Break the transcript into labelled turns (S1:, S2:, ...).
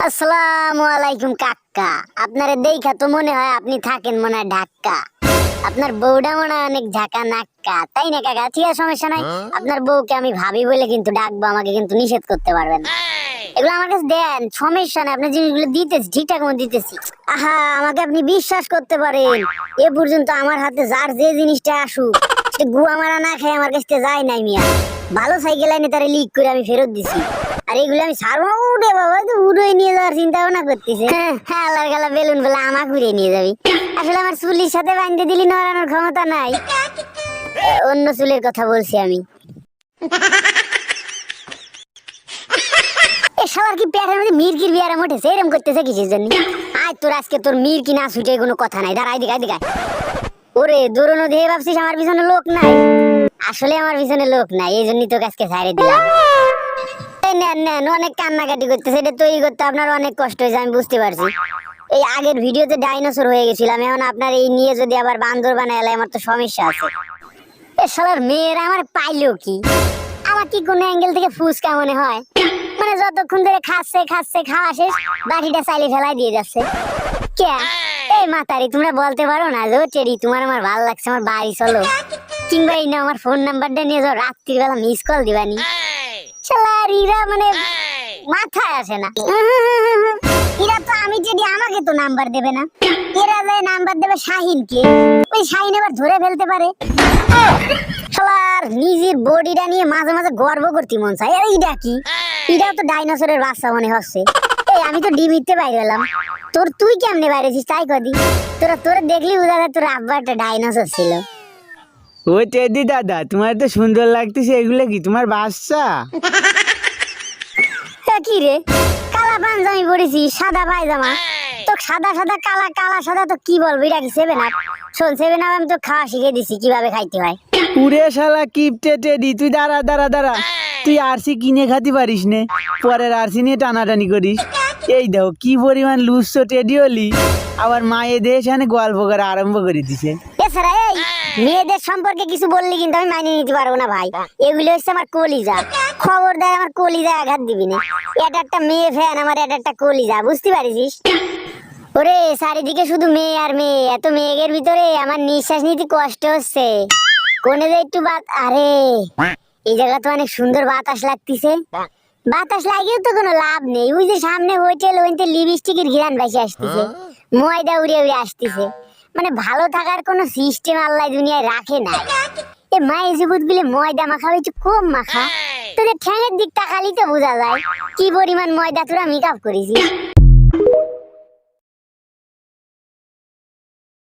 S1: আসসালামু আলাইকুম কাকা। আপনারে দেখা তো মনে হয় আপনি থাকেন মনে হয় ঢাকা। আপনার বউটা মনে হয় অনেক ঝাঁকা নাক্কা, তাই না কাকা? ঠিক আছে, সমস্যা নাই। আপনার বউকে আমি ভাবি বলে কিন্তু ডাকবো, আমাকে কিন্তু নিষেধ করতে পারবেন না। এগুলো আমার কাছে দেন, সমস্যা নাই। আপনার জিনিসগুলো দিতেছি, ঠিকঠাক মতো দিতেছি। আহা, আমাকে আপনি বিশ্বাস করতে পারেন। এ পর্যন্ত আমার হাতে যার যে জিনিসটা আসুক, সে গুয়া মারা না খেয়ে আমার কাছে যায় নাই মিয়া। ভালো সাইকেল আইনে তারে লিক করে আমি ফেরত দিছি। আর এগুলো আমি সারবো উড়ে, বাবা তো উড়ে নিয়ে যাওয়ার চিন্তা ভাবনা করতেছে। হ্যাঁ, আল্লাহর খেলা, বেলুন বলে আমাকে উড়ে নিয়ে যাবি। আসলে আমার চুলির সাথে বাঁধতে দিলি নড়ানোর ক্ষমতা নাই। অন্য চুলের কথা বলছি আমি। এ শালার কি পেটের মধ্যে মির্গির বিয়ারে উঠেছে, এরম করতেছে কিসের জন্য? আজ তোর আজকে তোর মির কি না ছুটে কোনো কথা নাই। দাঁড়াই দিকে দিকে। ওরে দৌড়নো দিয়ে ভাবছিস আমার পিছনে লোক নাই? আসলে আমার পিছনে লোক নাই, এই জন্যই তোকে আজকে ছাড়ে দিলাম। নেন নেন, অনেক কান্নাকাটি করতেছে, এটা তৈরি করতে আপনার অনেক কষ্ট হয়েছে, আমি বুঝতে পারছি। এই আগের ভিডিওতে ডাইনোসর হয়ে গেছিলাম, এখন আপনার এই নিয়ে যদি আবার বান্দর বানায়, আমার তো সমস্যা আছে। এ শালার মেয়েরা আমার পাইলো কি? আমার কি কোনো অ্যাঙ্গেল থেকে ফুসকা মনে হয়? মানে যতক্ষণ ধরে খাচ্ছে খাচ্ছে, খাওয়া শেষ, বাকিটা চাইলে ফেলাই দিয়ে যাচ্ছে। কে? এই মাতারি, তোমরা বলতে পারো না যে টেরি তোমার আমার ভালো লাগছে, আমার বাড়ি চলো, কিংবা এই না আমার ফোন নাম্বারটা নিয়ে যাও, রাত্রির বেলা মিস কল দিবানি। শালার ইরা মানে মাথায় আসে না। এরা তো আমি যদি আমাকে তো নাম্বার দেবে না, এরা যে নাম্বার দেবে শাহিনকে, ওই শাহিন এবার ধরে ফেলতে পারে। শালার নিজের বডিটা নিয়ে মাঝে মাঝে গর্ব করতে মন চায়। এইটা কি? এটাও তো ডাইনোসরের বাচ্চা মনে হচ্ছে। এই আমি তো ডিমিতে বাইরে এলাম, তুই কেমনে বাইরেছিস তাই কদি? তোরা দেখলি বোঝা যায় তোর আব্বা একটা ডাইনোসর ছিল।
S2: ও টেডি দাদা, তোমার তো সুন্দর লাগতেছে, এগুলো কি তোমার বাচ্চা?
S1: কি রে, কালা পাঞ্জাবি পরেছি, সাদা পায়জামা, তো সাদা সাদা কালা কালা সাদা, তো কি বলবো? এটা কি 7 আপ? শোন, 7 আপ আমি তো খাওয়া শিখে দিছি কিভাবে খাইতে হয়।
S2: উরে শালা কিপটে টেডি, তুই দাঁড়া দাঁড়া দাঁড়া। তুই আরসি কিনে খাতে পারিস নে, পরের আরসি নিয়ে টানাটানি করিস। এই দেখো কি পরিমাণ লুচ্ছ টেডি হলি, আবার মায়ে দেশ এনে গল্প করা আরম্ভ করে দিছে।
S1: এছাড়া এই মেয়েদের সম্পর্কে কিছু বললি কিন্তু আমি মানিয়ে নিতে পারবো না ভাই। এগুলো হচ্ছে আমার কলিজা, খবরদার আমার কলিজা আঘাত দিবি না। এটা একটা মেয়ে ফ্যান, আমার এটা একটা কলিজা, বুঝতে পারিস? ওরে চারিদিকে শুধু মেয়ে আর মেয়ে, এত মেঘের ভিতরে আমার নিঃশ্বাস নিতে কষ্ট হচ্ছে। কোনে যে একটু আরে এই জায়গা তো অনেক সুন্দর বাতাস লাগতেছে। বাতাস লাগিয়েও তো কোনো লাভ নেই। ওই যে সামনে হোটেল, ওইতে লিপস্টিকের ঘিরান ভাসে আসতেছে, ময়দা উড়ে উড়ে আসতেছে। মানে ভালো থাকার কোনো সিস্টেম আল্লাহ দুনিয়ায় রাখে নাই। এ মায়ের জুবুত গুলো ময়দা মাখা একটু কম মাখা। তোদের ঠ্যাঙের দিকটা খালি তো বোঝা যায় কি পরিমাণ ময়দা তোরা মেকআপ করেছিস।